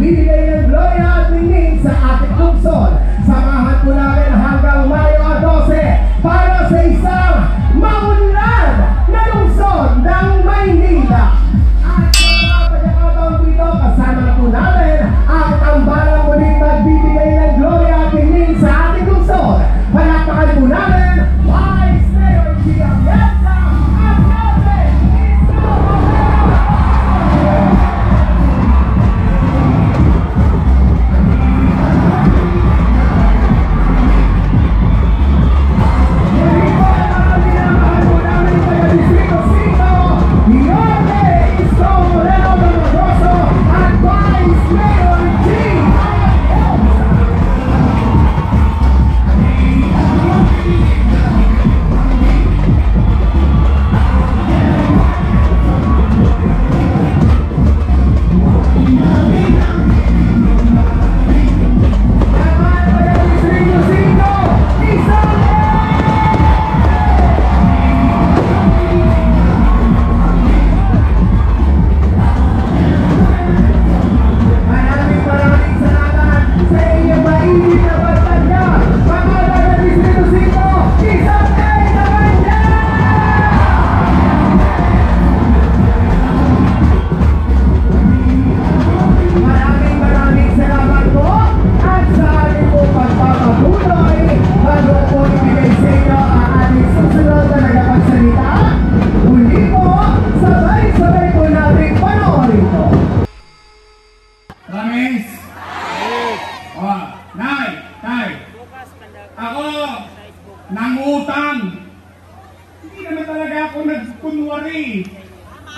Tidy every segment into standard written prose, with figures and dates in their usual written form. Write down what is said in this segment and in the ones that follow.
magbibigay ng gloria at ningning sa ating lungsod. Samahan po namin hanggang Mayo 12 para sa isang maunlad na lungsod ng Maynila. At sa mga pagkakataon dito, kasama na po namin ang tambalang muling magbibigay ng gloria at ningning sa ating lungsod. Palakpakan po namin, Vice Mayor Gia Piazza at Alvin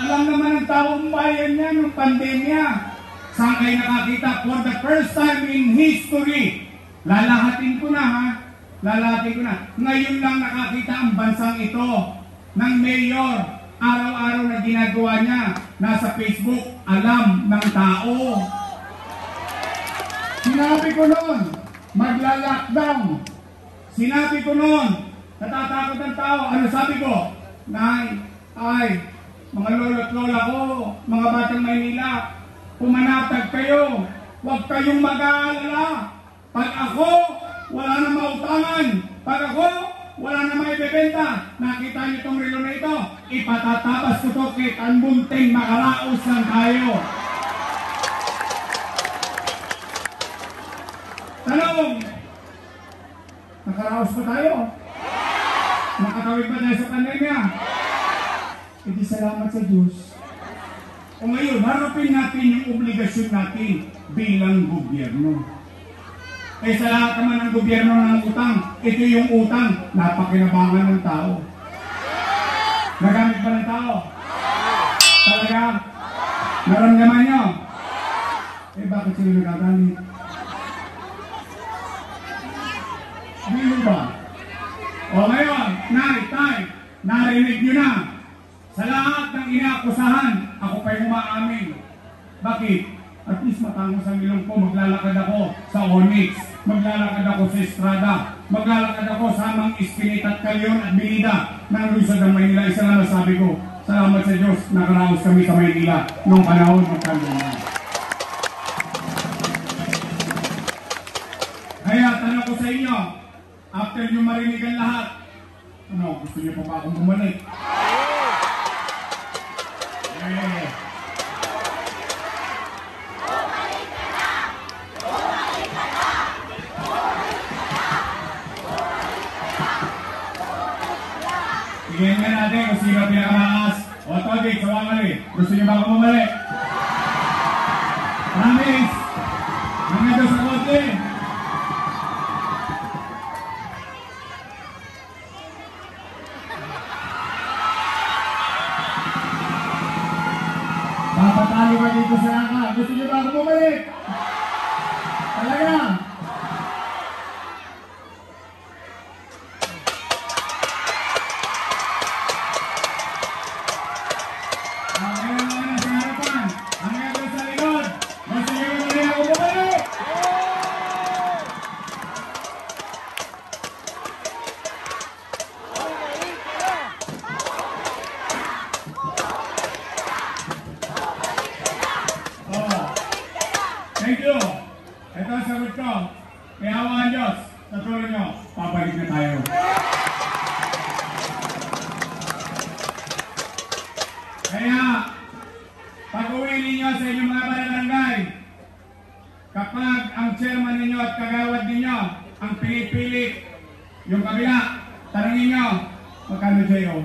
alam naman ng taong bayan niya ng pandemya. Saan kayo nakakita? For the first time in history, lalahatin ko na ha, lalahatin ko na. Ngayon lang nakakita ang bansang ito ng mayor. Araw-araw na ginagawa niya, nasa Facebook, alam ng tao. Sinabi ko noon, magla-lockdown. Sinabi ko noon, natatakot ng tao. Ano sabi ko? Mga lolo't lola ko, mga batang Maynila, pumanatag kayo, huwag kayong mag-aalala. Pag ako, wala na mautangan. Pag ako, wala na maibebenta. Nakita niyo itong relo na ito, ipatatabas ko ito kay Tanbunting, makaraos lang tayo. Tanong, nakaraos pa tayo? Nakatawid ba tayo sa pandemya? Hindi salamat sa Diyos. O ngayon, harapin natin yung obligasyon natin bilang gobyerno. Eh sa lahat naman ng gobyerno ng utang, ito yung utang, napakinabangan ng tao. Nagamit ba ng tao? Talaga? Naramdaman nyo? Eh bakit sila nagagamit? Hindi ba? O ngayon, narinig nyo na. Sa lahat ng inaakusahan, ako pa'y umaamin. Bakit? At least matangos ang ilong ko, maglalakad ako sa Onyx, maglalakad ako sa Estrada, maglalakad ako sa Mang Espinita at Calion at Binida ng Luzon ng Maynila. Isa lang sabi ko, salamat sa Diyos, nakaraos kami sa Maynila noong panahon ng pandemya. Kaya tanong ko sa inyo, after nyo marinig ang lahat, ano, gusto nyo pa ba akong bumalik? Tingnan nga natin kung sino pinakamakas. O Todik, sawa ka rin. Gusto nyo ba akong bumalik? Promise! Hanggang doon sa konti. Papatali ba dito sa angka? Gusto nyo ba akong bumalik? Talaga? Thank you. deserve ko. Kaya awa ang Diyos, sa tulong nyo, papalik na tayo. Kaya, pag-uwi ninyo sa inyong mga barangay, kapag ang chairman ninyo at kagawad ninyo ang pinipili yung kabila, tanongin nyo, magkano sa'yo?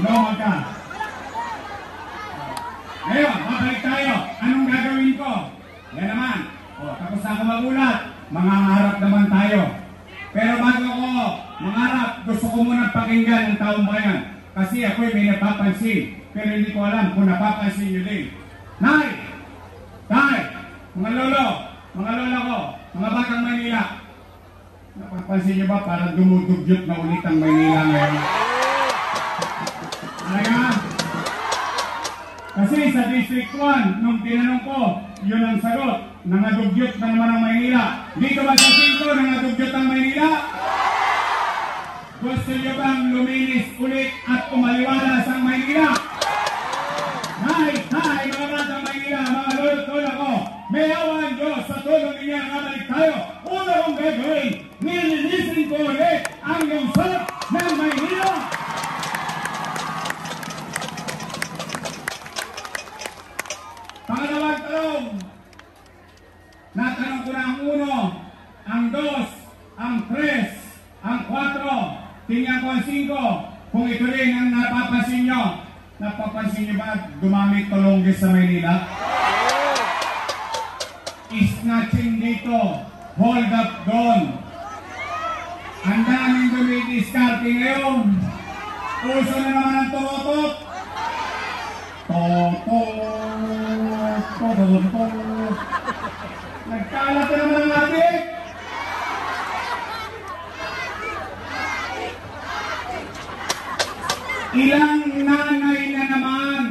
No, magka. Ngayon, babalik tayo. Anong gagawin ko? Yan naman. Tapos na ako magulat. Mangangarap naman tayo. Pero bago ako mangarap, gusto ko muna pakinggan ang taong bayan. Kasi ako'y may napapansin. Pero hindi ko alam kung napapansin nyo din. Nay! Tay! Mga lolo! Mga lola ko! Mga batang Maynila! Napapansin nyo ba parang dumudugyot na ulit ang Maynila ngayon? Talaga? Kasi sa District 1, nung tinanong ko, yun ang sagot. Nangadugyot na naman ang Maynila. Dito ba sa 5 nangadugyot ang Maynila? Gusto nyo bang luminis ulit at umaliwalas ang Maynila? Hay, mga batang Maynila, mga lolo ko, may awa ang Diyos sa tulong ninyo ang abalik tayo. Una kong gagawin, nilinisin ko ulit ang lungsod ng Maynila. Pangalawang tanong, natanong ko na ang 1, ang 2, ang 3, ang 4, tingnan ko ang 5, kung ito rin ang napapansin nyo. Napapansin nyo ba dumami tulunggis sa Maynila? Snatching dito, hold up doon. Ang daming dumidiskarte ngayon. Uso na naman ang turotot. Nagkalat na naman ang adik. Ilang nanay na naman,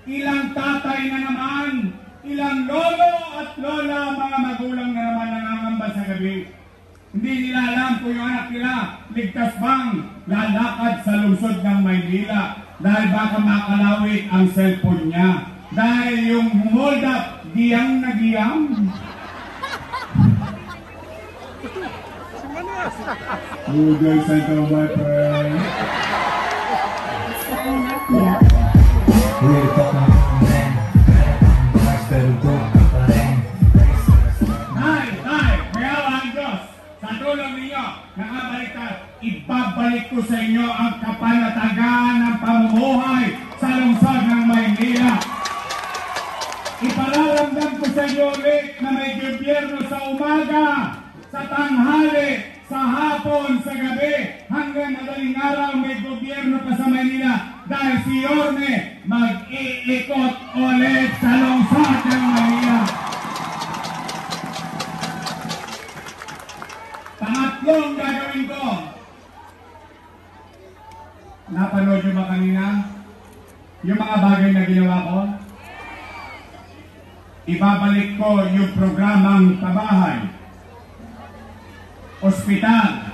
ilang tatay na naman, ilang lolo at lola, mga magulang na naman nangangamba sa gabi. Hindi nila alam kung yung anak nila ligtas bang lalakad sa lungsod ng Maynila dahil baka makalawit ang cellphone niya. Dahil yung hold up, giyang na giyang. Oh, guys, I know my friend. Ibabalik ko sa inyo ang kapanatagan ng pamumuhay sa lungsod ng Maynila. Ipararamdam ko sa inyo ulit na may gobyerno sa umaga, sa tanghali, sa hapon, sa gabi, hanggang madaling araw may gobyerno pa sa Maynila dahil si Yorme mag-iikot ulit sa lungsod ng Maynila. Pangatlong gagawin ko. Napanood nyo ba kanina? Yung mga bagay na ginawa ko? Ibabalik ko yung programang pabahay, ospital,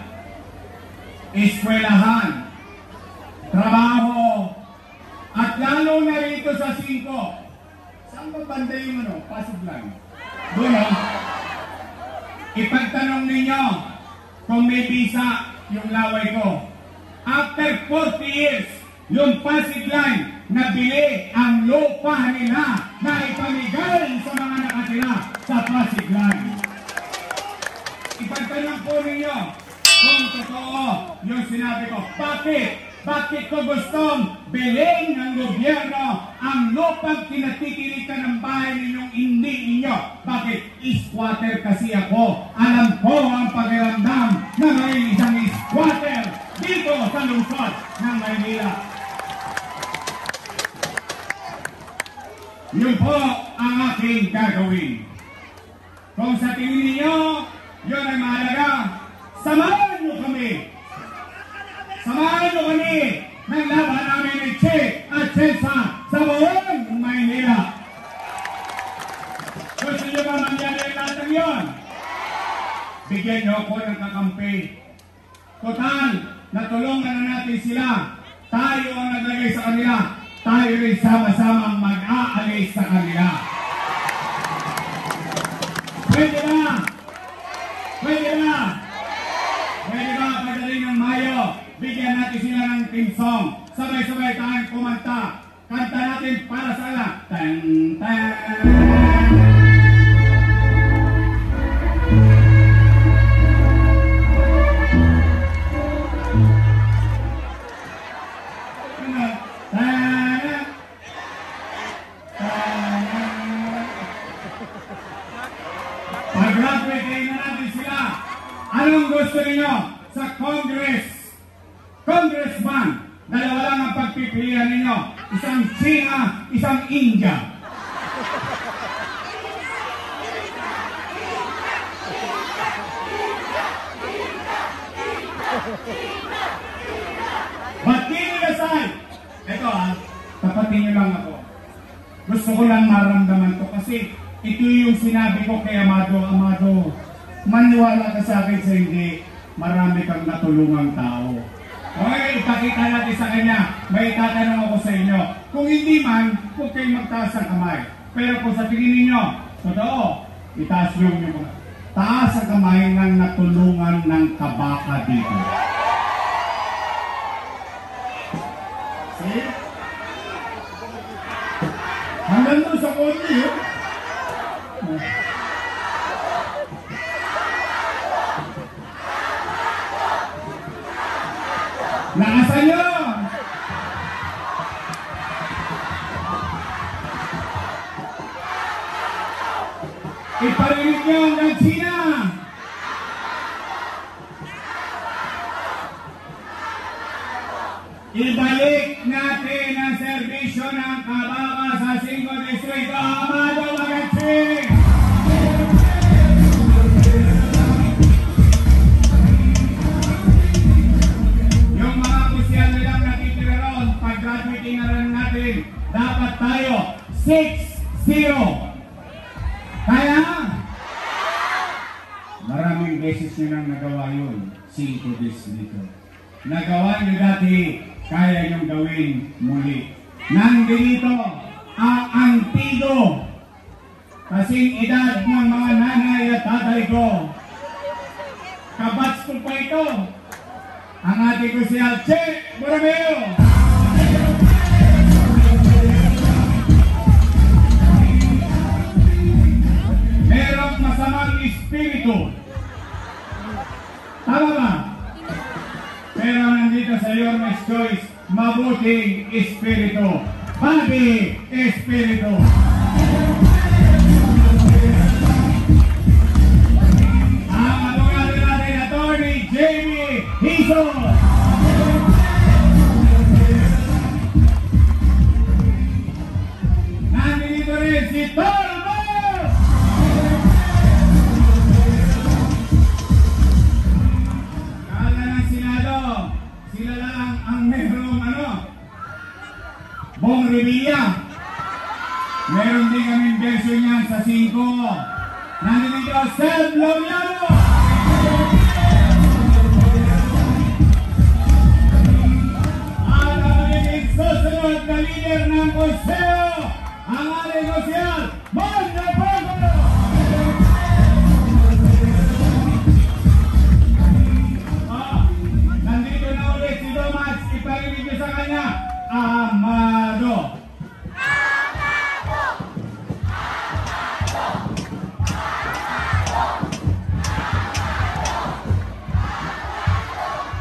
eskwelahan, trabaho, at lalo na rito sa 5. Saan ba banda yung Pasig lang? Doon ipagtanong ninyo kung may visa yung laway ko. After 40 years, yung Pasig Line, nabili ang lupa nila na ipamigay sa mga nakatira sa Pasig Line. Ipagtanong po ninyo kung totoo yung sinabi ko. Bakit ko gustong bilhin ng gobyerno ang lupang kinatitilikan ng bahay ninyong hindi ninyo? Bakit? Squatter kasi ako. Alam ko ang pakiramdam na may isang squatter dito sa lungsod ng Maynila. Yun po ang aking gagawin. Kung sa tingin ninyo, yun ay mahalaga, samahan nyo kami. Samahan nyo kami ng laban namin ni Che at Chelsa sa buong Maynila. Gusto nyo ba mangyari ang lahat ng yun? Bigyan nyo ako ng kakampi. Total, natulungan na natin sila. Tayo ang naglagay sa kanila. Tayo rin sama-sama mag-aalis sa kanila. Pwede ba? Pwede ba? Pwede ba pagdating ng Mayo, bigyan natin sila ng team song. Sabay-sabay tayong kumanta. Kanta natin para sa ala. Tan, tan. Pag-graduate na natin sila. Anong gusto niyo sa Congressman? Dalawa lang ang pagpipilian ninyo. Isang China, isang India. But keep it aside. Ito tapatin niyo lang ako. Gusto ko lang maramdaman to kasi ito yung sinabi ko kay Amado. Amado, maniwala ka sa akin sa hindi marami kang natulungang tao. Okay, ipakita natin sa kanya. May tatanong ako sa inyo. Kung hindi man, huwag kayong magtaas ang kamay. Pero kung sa tingin ninyo, totoo, itaas yung taas ang kamay ng natulungan ng kabaka dito. See? Hanggang doon sa konti, Nakasan nyo! Iparinig nyo hanggang China! Ibalik natin ang serbisyo ng kabaka sa 5 distrito. Amado Magatsing! Pag-graduating na rin natin, dapat tayo 6-0. Kaya? Maraming beses nyo nang nagawa yun. 5 distrito. Nagawa nyo dati, kaya nyo gawin muli. Nandito ang antido. Kasing edad ng mga nanay at tatay ko. Kabats ko pa ito. Ang ating ko si Alche Borromeo. Merong masamang espiritu. Tama ba? Pero nandito sa Yorme's Choice, mabuting espiritu. Happy espiritu. Ang abogado natin, Attorney Jamie Hizo. Nandito rin si Torbo. Kala ng Senado, sila lang ang merong Bong Revilla. Meron din kami version niyan sa 5. Nandito Seb Laureano. At ang magiging susunod na leader ng Konseo, ang ating sosyal, Mondo Pogo! Nandito na ulit si Domax, iparinig niyo sa kanya, Amado!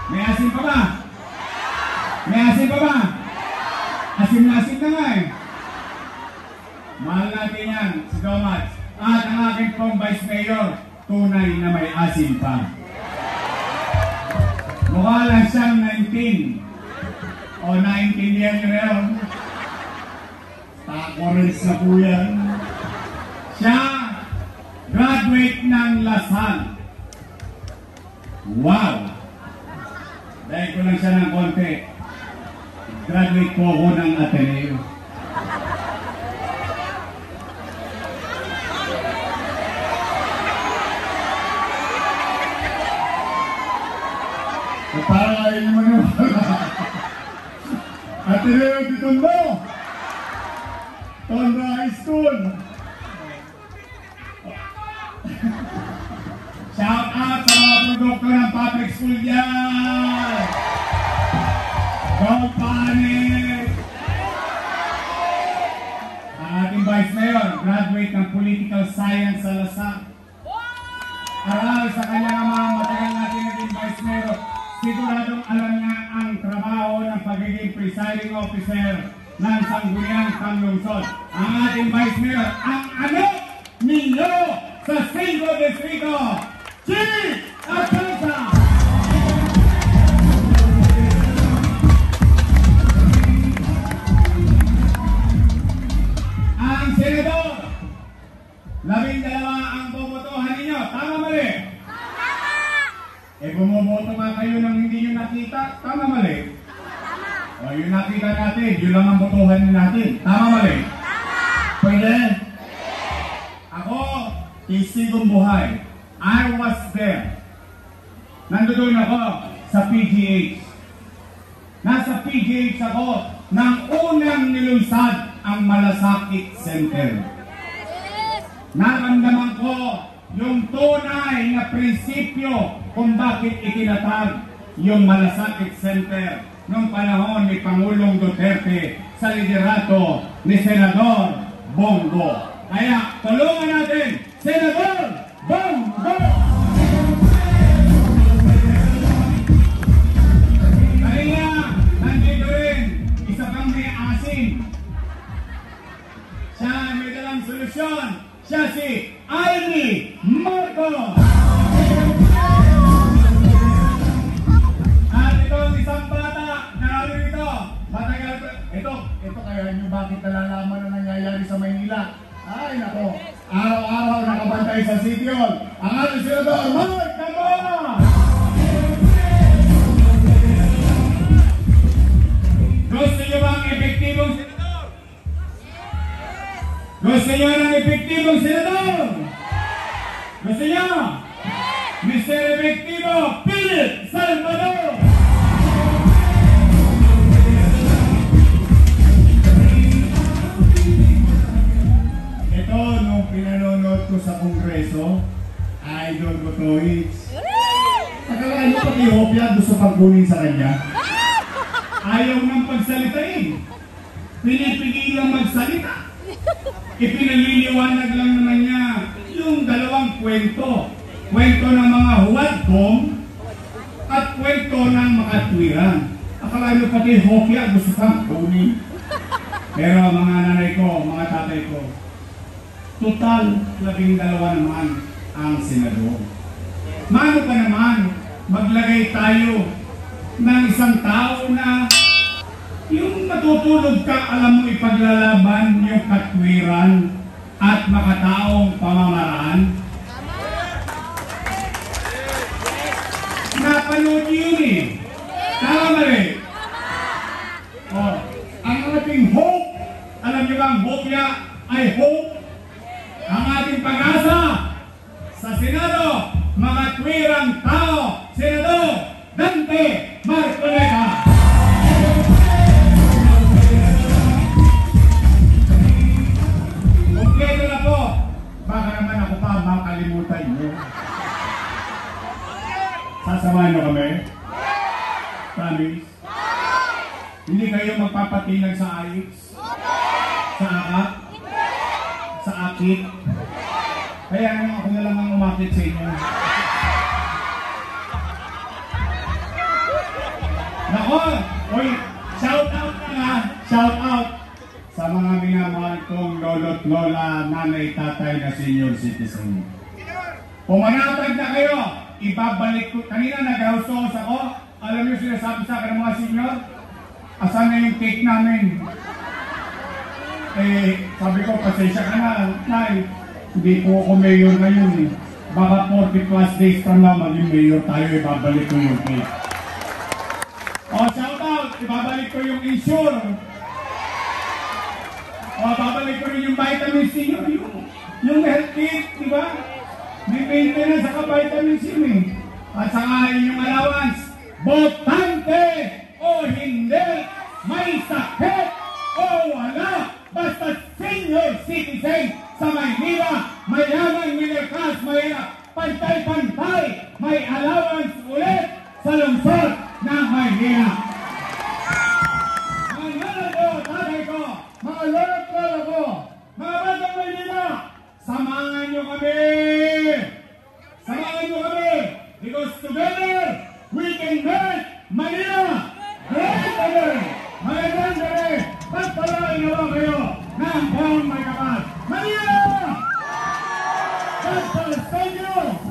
May asin pa ba? May asin pa ba? Asin na nga eh. Mahal natin yan, si Domax. At ang aking pong Vice Mayor, tunay na may asin pa. Mukha lang siyang 19. O 19 yan yun yun. Takorins na po yan. Siya, graduate ng Lasal. Wow! Dahil ko lang siya ng konti. Graduate po ako ng Ateneo. Parang ayaw nyo maniwala. At Leo Di Tondo, Tondo High School. Shout out sa mga produkto ng public school dyan. Don't panic. Ang ating Vice Mayor, graduate ng Political Science sa Lasal. Aral sa kanyang mga matagal natin naging Vice Mayor, siguradong alam niya ang trabaho ng pagiging presiding officer ng Sangguniang Panglungsod. Ang ating Vice Mayor, ang anak ninyo sa 5 distrito, Chief Atienza! Ang Senador, 12 ang bobotohan ninyo. Tama mali? Bumoboto nga kayo nang hindi nyo nakita. Tama mali? O yung nakita natin, yun lang ang botohan natin. Tama mali? Pwede? Ako, isigong buhay. I was there. Nandoon ako sa PGH. Nasa PGH ako nang unang nilunsad ang Malasakit Center. Naramdaman ko yung tunay na prinsipyo kung bakit itinatag yung Malasakit Center noong panahon ni Pangulong Duterte sa liderato ni Senador Bongo. Kaya tulungan natin, Senador Bongo! Kanina, nandito rin, isa pang may asin. Siya may dalang solusyon. Siya si Amy Marcos! At itong isang bata, narito, matagal ko. Ito kaya nyo bakit nalalaman na nangyayari sa Maynila? Ay nako, araw-araw nakabantay sa City Hall. Ang ating Senador, Mark Camora! Gusto nyo ba ang epektibong senador? Gusto nyo ng epektibong senador? Gusto nyo? Mr. Efektibo, Philip Salvador! Ito, nung pinanonood ko sa Kongreso, idol ko to, akalain mo pati Hopia gusto pagkunin sa kanya? Ayaw nang pagsalitain. Pinipigilang magsalita. Ipinaliliwanag lang naman niya yung dalawang kwento. Kwento ng mga huwadkom at kwento ng mga tuwiran. Akalain mo pati Hopia gusto pang kunin. Pero mga nanay ko, mga tatay ko, total 12 naman ang senador. Mano ka naman maglagay tayo ng isang tao na yung matutulog ka, alam mo ipaglalaban yung katwiran at makataong pamamaraan. Napanood yun eh. Tama ba rin? Oh, ang ating hope, alam niyo ba ang hope niya ay hope? Ang ating pag-asa sa Senado, mga twirang tao, Senador Dante Marcoleta. Kompleto na po. Baka naman ako pa makalimutan nyo. Sasamahan nyo kami? Promise? Hindi kayo magpapatinag sa ayos? Sa akak? Sa akit? Kaya naman ako na lang ang umakit sa inyo. Nako! Uy! Shout out na nga! Shout out sa mga minamahal kong lolo't lola, nanay, tatay na senior citizen. Pumanatag na kayo! Ibabalik ko. Kanina nag-house ako. Alam niyo sinasabi sa akin ng mga senior? Asan na yung cake namin? Sabi ko, pasensya ka na, Nay. Hindi po ako mayor ngayon eh. Baka 40 plus days from now, maging mayor tayo, ibabalik ko yung cake. Shout out! Ibabalik ko yung insure. Babalik ko rin yung vitamin C, yung health kit, di ba? May maintenance sa vitamin C eh. At saka yung allowance. botante o hindi, may sakit o wala, basta senior citizen sa Maynila, mayaman, middle class, mahirap, pantay-pantay, may allowance ulit sa lungsod ng Maynila. Mga nanay ko, tatay ko, mga lolo ko, mga batang Maynila, samahan nyo kami! Samahan nyo kami! Because together, we can make Manila great again! Magandang gabi! Pagpalain naman kayo ng buong may kapal! Manila! Pagpalain nyo!